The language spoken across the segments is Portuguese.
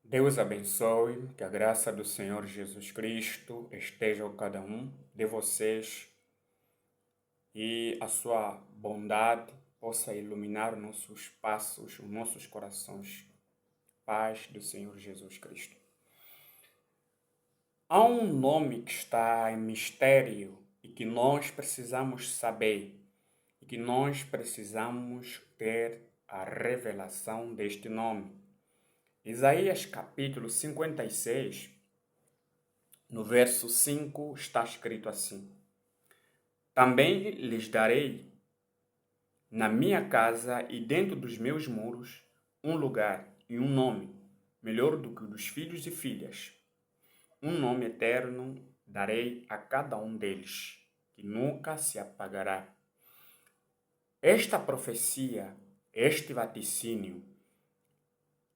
Deus abençoe, que a graça do Senhor Jesus Cristo esteja com cada um de vocês e a sua bondade possa iluminar nossos passos, os nossos corações. Paz do Senhor Jesus Cristo. Há um nome que está em mistério e que nós precisamos saber e que nós precisamos ter a revelação deste nome. Isaías capítulo 56, no verso 5, está escrito assim: Também lhes darei, na minha casa e dentro dos meus muros, um lugar e um nome, melhor do que o dos filhos e filhas. Um nome eterno darei a cada um deles, que nunca se apagará. Esta profecia, este vaticínio,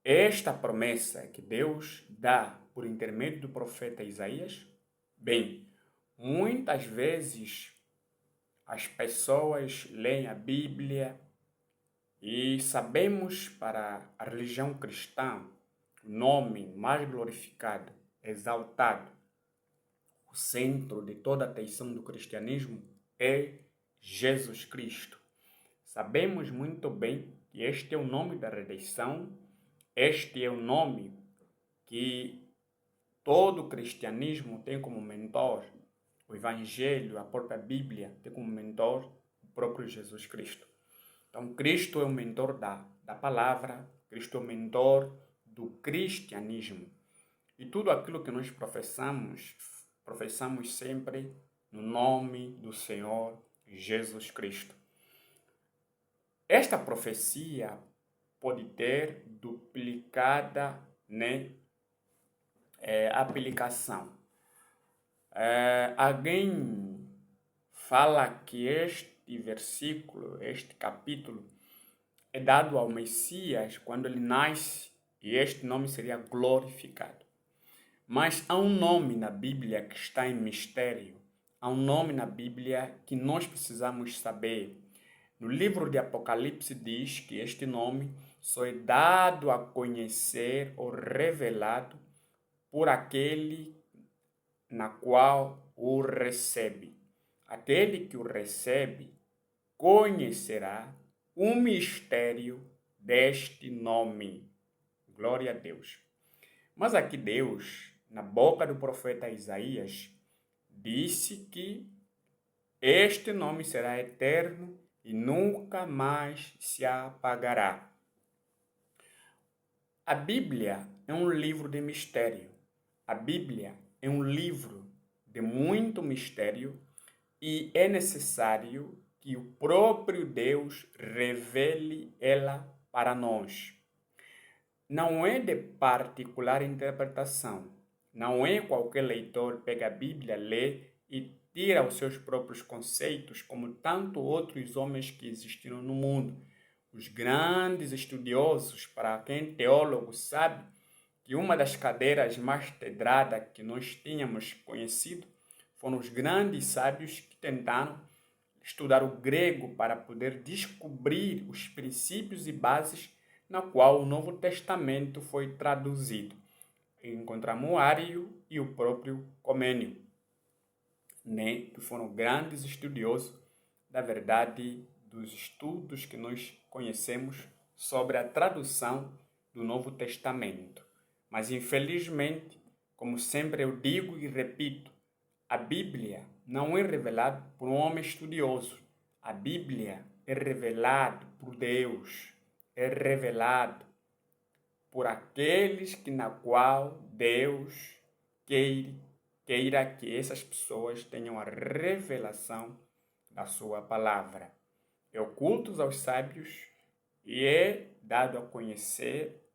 esta promessa que Deus dá por intermédio do profeta Isaías, bem, muitas vezes as pessoas leem a Bíblia e sabemos para a religião cristã o nome mais glorificado, exaltado, o centro de toda a atenção do cristianismo é Jesus Cristo. Sabemos muito bem que este é o nome da redenção, este é o nome que todo o cristianismo tem como mentor, o Evangelho, a própria Bíblia tem como mentor o próprio Jesus Cristo. Então, Cristo é o mentor da palavra, Cristo é o mentor do cristianismo. E tudo aquilo que nós professamos sempre no nome do Senhor Jesus Cristo. Esta profecia pode ter duplicada, aplicação. Alguém fala que este versículo, este capítulo, é dado ao Messias quando ele nasce e este nome seria glorificado. Mas há um nome na Bíblia que está em mistério. Há um nome na Bíblia que nós precisamos saber. No livro de Apocalipse diz que este nome só é dado a conhecer ou revelado por aquele na qual o recebe. Aquele que o recebe conhecerá o mistério deste nome. Glória a Deus. Mas aqui Deus, na boca do profeta Isaías, disse que este nome será eterno e nunca mais se apagará. A Bíblia é um livro de mistério. A Bíblia é um livro de muito mistério e é necessário que o próprio Deus revele ela para nós. Não é de particular interpretação. Não é qualquer leitor pega a Bíblia, lê e tira os seus próprios conceitos, como tantos outros homens que existiram no mundo. Os grandes estudiosos, para quem teólogo sabe, que uma das cadeiras mais pedradas que nós tínhamos conhecido foram os grandes sábios que tentaram estudar o grego para poder descobrir os princípios e bases na qual o Novo Testamento foi traduzido. Encontramos o Ário e o próprio Comênio, que foram grandes estudiosos da verdade dos estudos que nós conhecemos sobre a tradução do Novo Testamento. Mas, infelizmente, como sempre eu digo e repito, a Bíblia não é revelada por um homem estudioso. A Bíblia é revelada por Deus, é revelado por aqueles que na qual Deus queira que essas pessoas tenham a revelação da sua palavra. É ocultos aos sábios e é dado a conhecer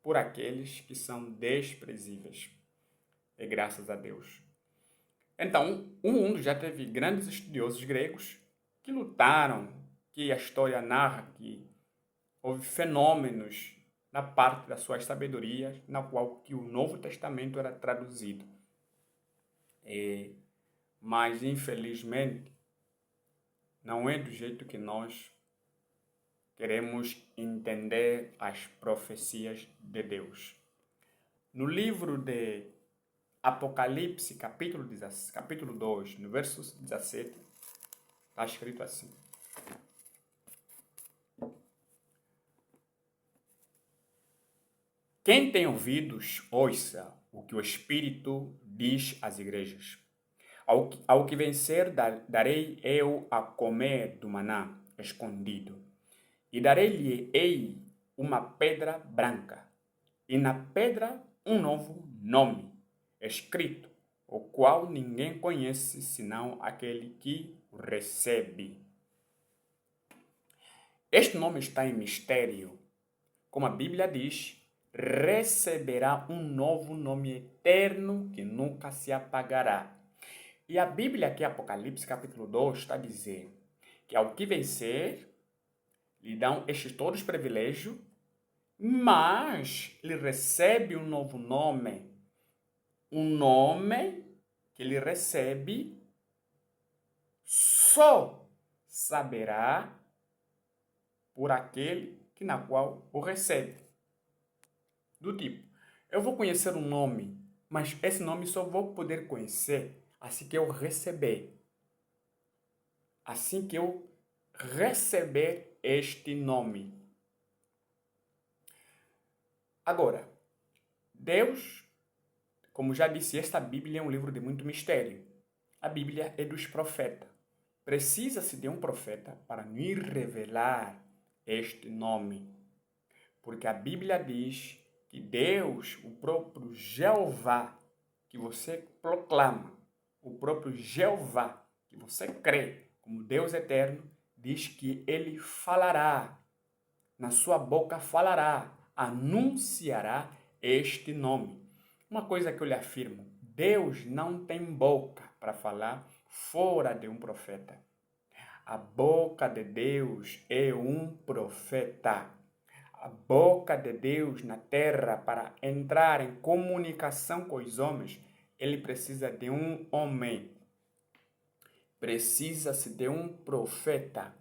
por aqueles que são desprezíveis. E graças a Deus. Então, o mundo já teve grandes estudiosos gregos que lutaram, que a história narra que houve fenômenos na parte das suas sabedorias, na qual que o Novo Testamento era traduzido. Mas, infelizmente, não é do jeito que nós queremos entender as profecias de Deus. No livro de Apocalipse, capítulo 2, no verso 17, está escrito assim. Quem tem ouvidos, ouça o que o Espírito diz às igrejas. Ao que vencer, darei eu a comer do maná escondido, e darei-lhe uma pedra branca, e na pedra um novo nome, escrito, o qual ninguém conhece senão aquele que o recebe. Este nome está em mistério. Como a Bíblia diz, receberá um novo nome eterno que nunca se apagará. E a Bíblia aqui, Apocalipse capítulo 2, está dizendo que ao que vencer, lhe dão estes todos privilégios, mas ele recebe um novo nome. Um nome que ele recebe só saberá por aquele que na qual o recebe. Do tipo, eu vou conhecer um nome, mas esse nome só vou poder conhecer assim que eu receber. Assim que eu receber este nome. Agora, Deus, como já disse, esta Bíblia é um livro de muito mistério. A Bíblia é dos profetas. Precisa-se de um profeta para nos revelar este nome. Porque a Bíblia diz que Deus, o próprio Jeová, que você proclama, o próprio Jeová, que você crê como Deus eterno, diz que ele falará, na sua boca falará, anunciará este nome. Uma coisa que eu lhe afirmo, Deus não tem boca para falar fora de um profeta. A boca de Deus é um profeta. A boca de Deus na terra para entrar em comunicação com os homens, ele precisa de um homem. Precisa-se de um profeta.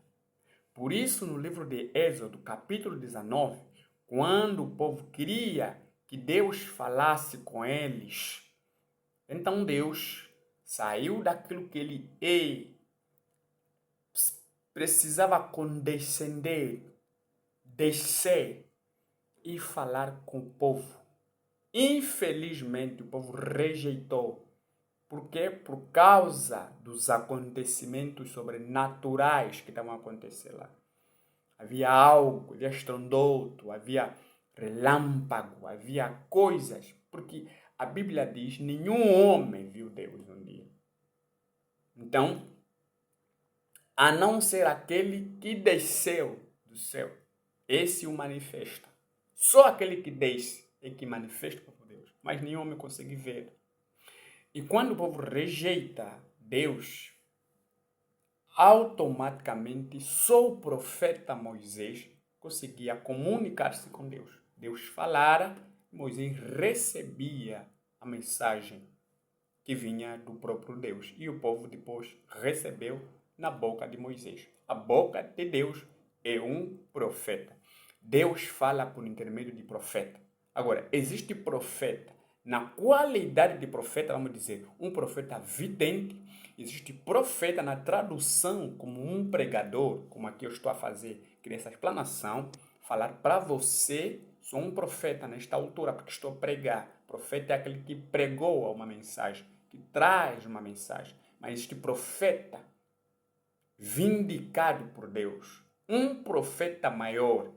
Por isso, no livro de Êxodo, capítulo 19, quando o povo queria que Deus falasse com eles, então Deus saiu daquilo que ele precisava condescender, descer e falar com o povo. Infelizmente, o povo rejeitou. Por quê? Por causa dos acontecimentos sobrenaturais que estavam a acontecer lá. Havia algo, havia estrondoso, havia relâmpago, havia coisas. Porque a Bíblia diz, nenhum homem viu Deus um dia. Então, a não ser aquele que desceu do céu, esse o manifesta. Só aquele que desce é que manifesta para Deus, mas nenhum homem consegue ver. E quando o povo rejeita Deus, automaticamente só o profeta Moisés conseguia comunicar-se com Deus. Deus falara, Moisés recebia a mensagem que vinha do próprio Deus. E o povo depois recebeu na boca de Moisés. A boca de Deus é um profeta. Deus fala por intermédio de profeta. Agora, existe profeta. Na qualidade de profeta, vamos dizer, um profeta vidente. Existe profeta na tradução como um pregador, como aqui eu estou a fazer, que nessa explanação, falar para você, sou um profeta nesta altura, porque estou a pregar. Profeta é aquele que pregou uma mensagem, que traz uma mensagem. Mas existe profeta vindicado por Deus, um profeta maior,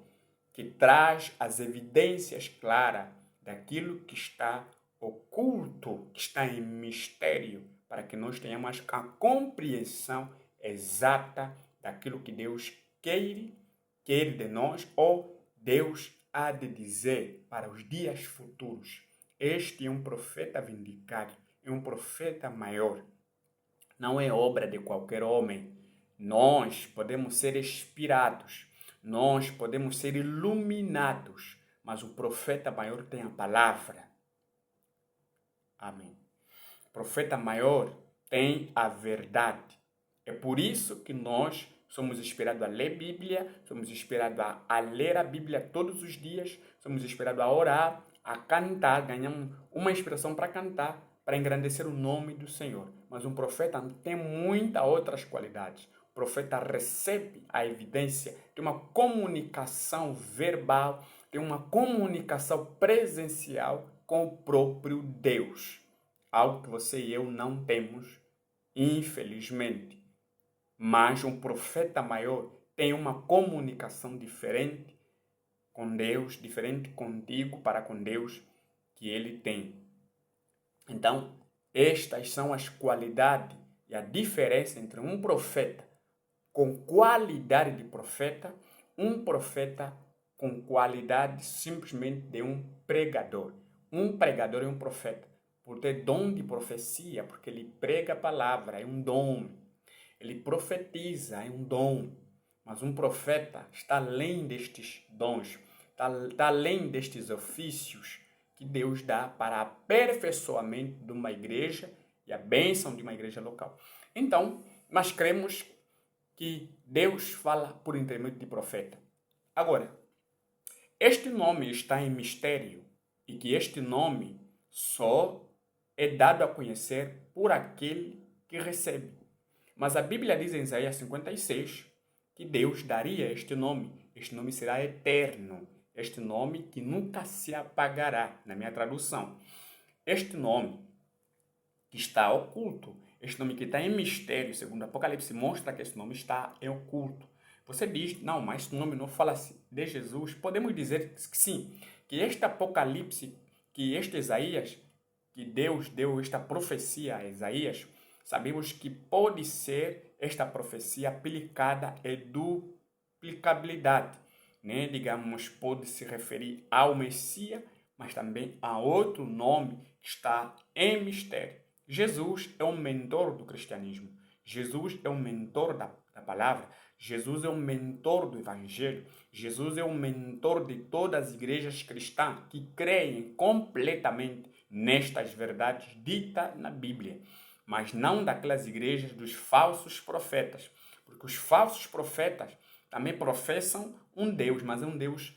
que traz as evidências claras daquilo que está oculto, que está em mistério, para que nós tenhamos a compreensão exata daquilo que Deus quer de nós, ou Deus há de dizer para os dias futuros. Este é um profeta vindicado, é um profeta maior. Não é obra de qualquer homem. Nós podemos ser inspirados, nós podemos ser iluminados, mas o profeta maior tem a palavra. Amém. O profeta maior tem a verdade. É por isso que nós somos inspirados a ler Bíblia, somos inspirados a ler a Bíblia todos os dias, somos inspirados a orar, a cantar, ganhamos uma inspiração para cantar, para engrandecer o nome do Senhor. Mas um profeta tem muitas outras qualidades. O profeta recebe a evidência, tem uma comunicação verbal, tem uma comunicação presencial com o próprio Deus. Algo que você e eu não temos, infelizmente. Mas um profeta maior tem uma comunicação diferente com Deus, diferente contigo para com Deus que ele tem. Então, estas são as qualidades e a diferença entre um profeta com qualidade de profeta, um profeta com qualidade simplesmente de um pregador. Um pregador é um profeta por ter dom de profecia, porque ele prega a palavra, é um dom. Ele profetiza, é um dom. Mas um profeta está além destes dons, está além destes ofícios que Deus dá para aperfeiçoamento de uma igreja e a bênção de uma igreja local. Então, nós cremos que Deus fala por intermédio de profeta. Agora, este nome está em mistério e que este nome só é dado a conhecer por aquele que recebe. Mas a Bíblia diz em Isaías 56 que Deus daria este nome. Este nome será eterno. Este nome que nunca se apagará, na minha tradução. Este nome que está oculto, este nome que está em mistério, segundo Apocalipse, mostra que esse nome está em oculto. Você diz, não, mas esse nome não fala de Jesus. Podemos dizer que sim, que este Apocalipse, que este Isaías, que Deus deu esta profecia a Isaías, sabemos que pode ser esta profecia aplicada e duplicabilidade. Né? Digamos, pode se referir ao Messias, mas também a outro nome que está em mistério. Jesus é o mentor do cristianismo. Jesus é o mentor da palavra. Jesus é o mentor do evangelho. Jesus é o mentor de todas as igrejas cristãs que creem completamente nestas verdades ditas na Bíblia, mas não daquelas igrejas dos falsos profetas, porque os falsos profetas também professam um Deus, mas é um Deus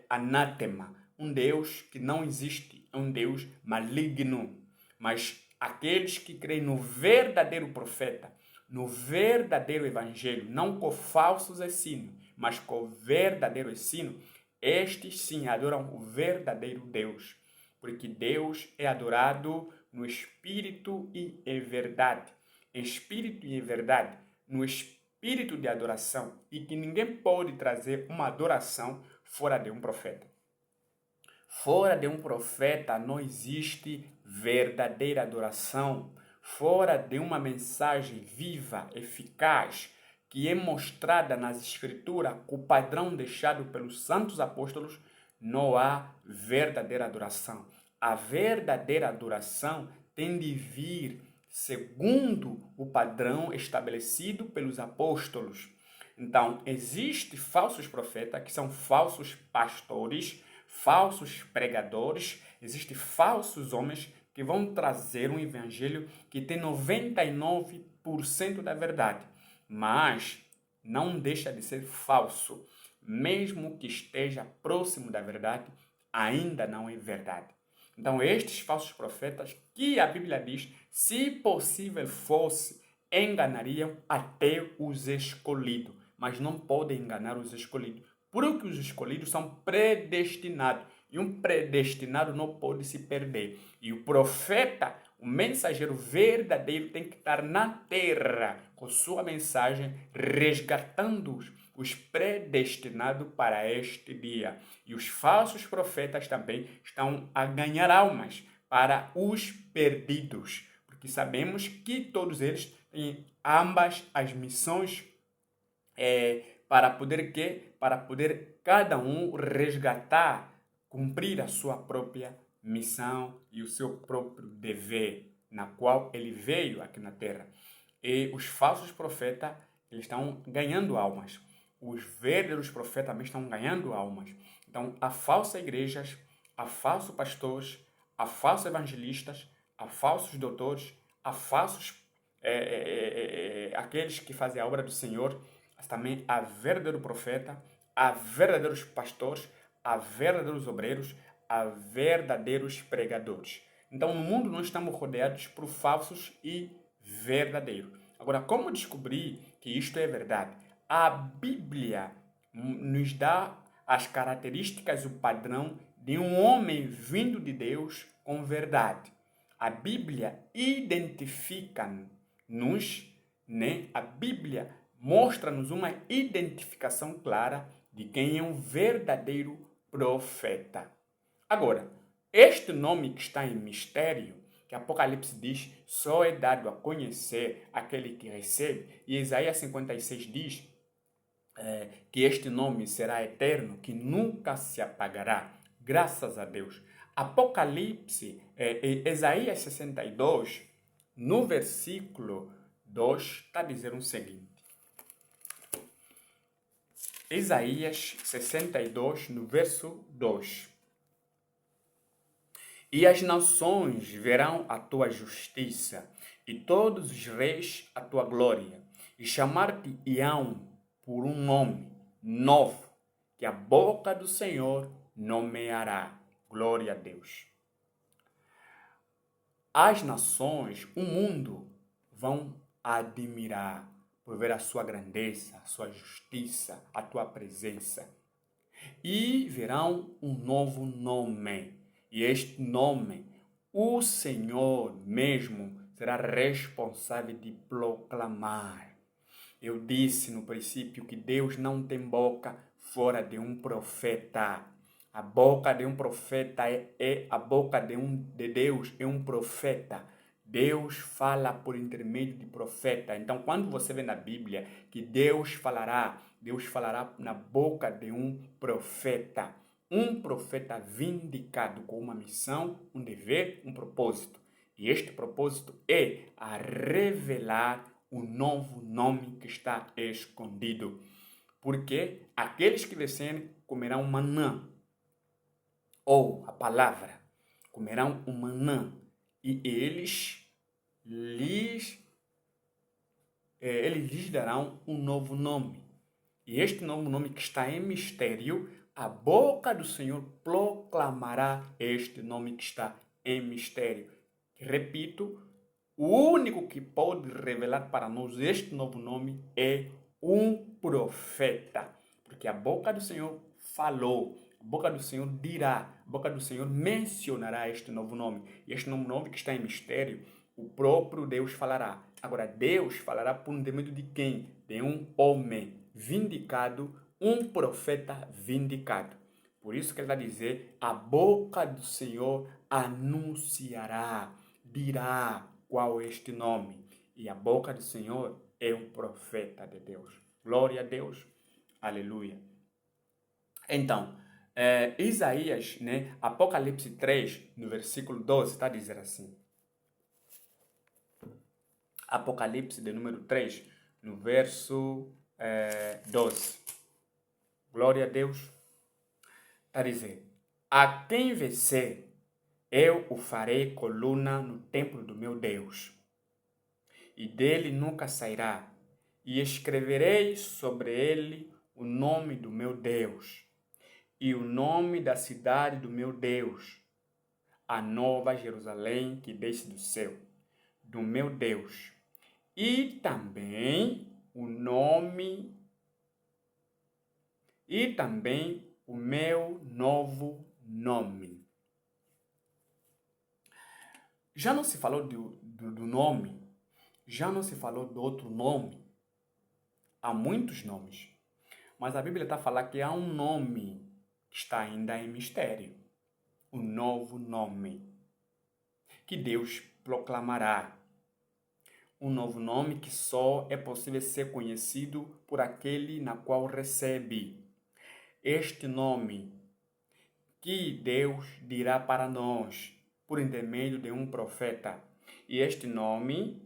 anátema, um Deus que não existe, é um Deus maligno. Mas aqueles que creem no verdadeiro profeta, no verdadeiro evangelho, não com falsos ensinos, mas com o verdadeiro ensino, estes sim adoram o verdadeiro Deus, porque Deus é adorado no espírito e em verdade. Em espírito e em verdade, no espírito de adoração, e que ninguém pode trazer uma adoração fora de um profeta. Fora de um profeta não existe verdadeira adoração. Fora de uma mensagem viva, eficaz, que é mostrada nas Escrituras, com o padrão deixado pelos santos apóstolos, não há verdadeira adoração. A verdadeira adoração tem de vir segundo o padrão estabelecido pelos apóstolos. Então, existem falsos profetas, que são falsos pastores, falsos pregadores, existem falsos homens que vão trazer um evangelho que tem 99% da verdade, mas não deixa de ser falso. Mesmo que esteja próximo da verdade, ainda não é verdade. Então, estes falsos profetas, que a Bíblia diz, se possível fosse, enganariam até os escolhidos, mas não podem enganar os escolhidos, porque os escolhidos são predestinados, e um predestinado não pode se perder. E o profeta, o mensageiro verdadeiro, tem que estar na terra com sua mensagem, resgatando os predestinados para este dia. E os falsos profetas também estão a ganhar almas para os perdidos, porque sabemos que todos eles têm ambas as missões para poder quê? Para poder cada um resgatar, cumprir a sua própria missão e o seu próprio dever, na qual ele veio aqui na terra. E os falsos profetas, eles estão ganhando almas. Os verdadeiros profetas também estão ganhando almas. Então, há falsas igrejas, há falsos pastores, há falsos evangelistas, há falsos doutores, há falsos aqueles que fazem a obra do Senhor, mas também há verdadeiro profeta, há verdadeiros pastores, há verdadeiros obreiros, a verdadeiros pregadores. Então, no mundo nós estamos rodeados por falsos e verdadeiros. Agora, como descobrir que isto é verdade? A Bíblia nos dá as características e o padrão de um homem vindo de Deus com verdade. A Bíblia identifica-nos, né? A Bíblia mostra-nos uma identificação clara de quem é um verdadeiro profeta. Agora, este nome que está em mistério, que Apocalipse diz, só é dado a conhecer aquele que recebe, e Isaías 56 diz que este nome será eterno, que nunca se apagará, graças a Deus. Apocalipse, Isaías 62, no versículo 2, está a dizer o seguinte. Isaías 62, no verso 2. E as nações verão a tua justiça, e todos os reis a tua glória, e chamar-te-ão por um nome novo, que a boca do Senhor nomeará. Glória a Deus. As nações, o mundo, vão admirar por ver a sua grandeza, a sua justiça, a tua presença. E verão um novo nome. E este nome, o Senhor mesmo será responsável de proclamar. Eu disse no princípio que Deus não tem boca fora de um profeta. A boca de um profeta é a boca de Deus, é um profeta. Deus fala por intermédio de profeta. Então, quando você vê na Bíblia que Deus falará na boca de um profeta. Um profeta vindicado com uma missão, um dever, um propósito. E este propósito é a revelar o novo nome que está escondido. Porque aqueles que descerem comerão manã, ou a palavra, comerão o manã, e eles lhes darão um novo nome. E este novo nome que está em mistério, a boca do Senhor proclamará este nome que está em mistério. Repito, o único que pode revelar para nós este novo nome é um profeta. Porque a boca do Senhor falou, a boca do Senhor dirá, a boca do Senhor mencionará este novo nome. E este novo nome que está em mistério, o próprio Deus falará. Agora, Deus falará por intermédio de quem? De um homem vindicado, um profeta vindicado. Por isso que ele vai dizer, a boca do Senhor anunciará, dirá qual é este nome. E a boca do Senhor é um profeta de Deus. Glória a Deus. Aleluia. Então, Isaías, né, Apocalipse 3, no versículo 12, está a dizer assim. Apocalipse de número 3, no verso 12. Glória a Deus. Está a dizer, a quem vencer, eu o farei coluna no templo do meu Deus, e dele nunca sairá, e escreverei sobre ele o nome do meu Deus, e o nome da cidade do meu Deus, a nova Jerusalém que desce do céu, do meu Deus, e também o meu novo nome. Já não se falou do nome, já não se falou do outro nome. Há muitos nomes, mas a Bíblia está a falar que há um nome que está ainda em mistério. O novo nome que Deus proclamará. Um novo nome que só é possível ser conhecido por aquele na qual recebe. Este nome que Deus dirá para nós por intermédio de um profeta. E este nome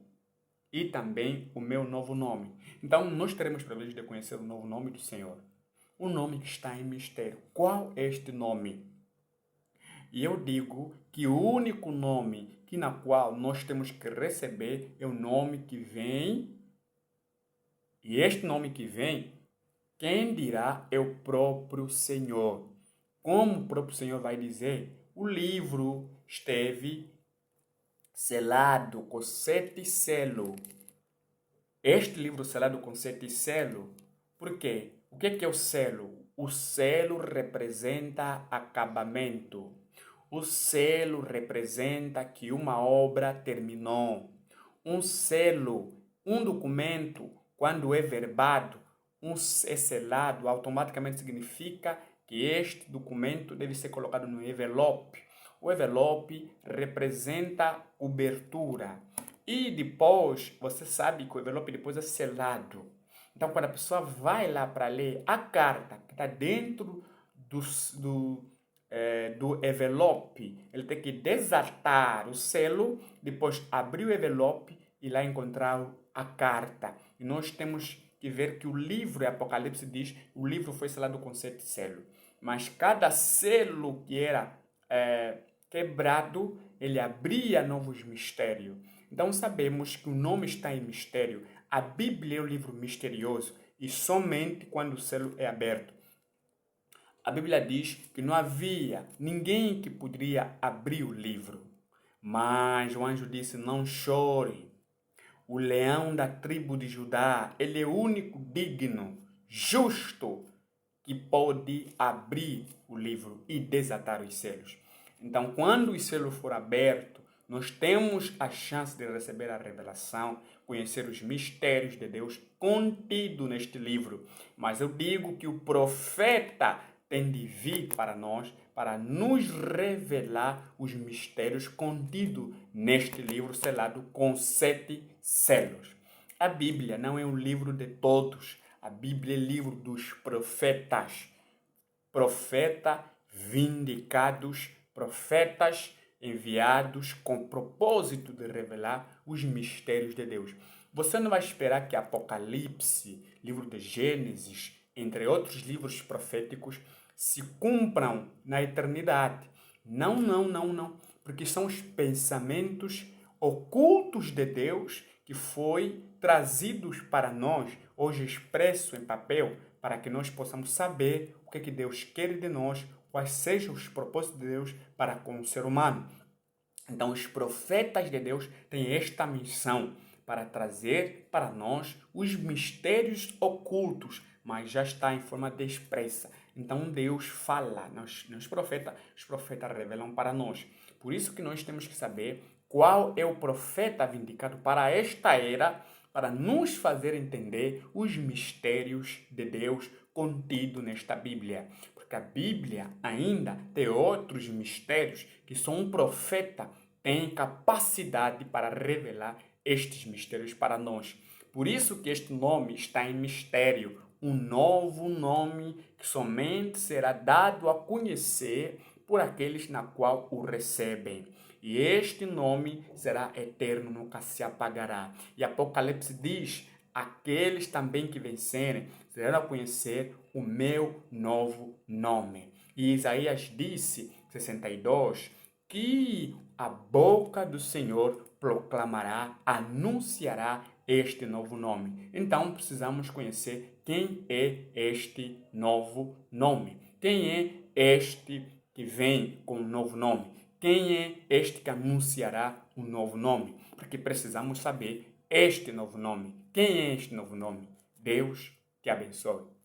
e também o meu novo nome. Então, nós teremos o privilégio de conhecer o novo nome do Senhor. O nome que está em mistério. Qual é este nome? E eu digo que o único nome na qual nós temos que receber é o nome que vem. E este nome que vem, quem dirá é o próprio Senhor. como o próprio Senhor vai dizer, o livro esteve selado com 7 selos. Este livro selado com 7 selos, por quê? O que é o selo? O selo representa acabamento. O selo representa que uma obra terminou. Um selo, um documento, quando é verbado, é selado, automaticamente significa que este documento deve ser colocado no envelope. O envelope representa cobertura. E depois, você sabe que o envelope depois é selado. Então, quando a pessoa vai lá para ler a carta que está dentro do envelope, ele tem que desatar o selo, depois abrir o envelope e lá encontrar a carta. E nós temos que ver que o livro, Apocalipse diz, o livro foi selado com 7 selos. Mas cada selo que era quebrado, ele abria novos mistérios. Então sabemos que o nome está em mistério. A Bíblia é um livro misterioso e somente quando o selo é aberto. A Bíblia diz que não havia ninguém que poderia abrir o livro. Mas o anjo disse, não chore. O leão da tribo de Judá, ele é o único digno, justo, que pode abrir o livro e desatar os selos. Então, quando os selos forem abertos, nós temos a chance de receber a revelação, conhecer os mistérios de Deus contido neste livro. Mas eu digo que o profeta tem de vir para nós, para nos revelar os mistérios contidos neste livro selado com 7 selos. A Bíblia não é um livro de todos. A Bíblia é livro dos profetas. Profetas vindicados, profetas enviados com propósito de revelar os mistérios de Deus. Você não vai esperar que Apocalipse, livro de Gênesis, entre outros livros proféticos, se cumpram na eternidade. Não. Porque são os pensamentos ocultos de Deus que foi trazidos para nós, hoje expresso em papel, para que nós possamos saber o que Deus quer de nós, quais sejam os propósitos de Deus para com o ser humano. Então, os profetas de Deus têm esta missão para trazer para nós os mistérios ocultos, mas já está em forma de expressa. Então, Deus fala, os profetas revelam para nós. Por isso que nós temos que saber qual é o profeta vindicado para esta era, para nos fazer entender os mistérios de Deus contido nesta Bíblia. Porque a Bíblia ainda tem outros mistérios que só um profeta tem capacidade para revelar estes mistérios para nós. Por isso que este nome está em mistério, um novo nome que somente será dado a conhecer por aqueles na qual o recebem. E este nome será eterno, nunca se apagará. E Apocalipse diz, aqueles também que vencerem serão a conhecer o meu novo nome. E Isaías disse, 62, que a boca do Senhor proclamará, anunciará este novo nome. Então, precisamos conhecer quem é este novo nome. Quem é este que vem com um novo nome? Quem é este que anunciará um novo nome? Porque precisamos saber este novo nome. Quem é este novo nome? Deus te abençoe.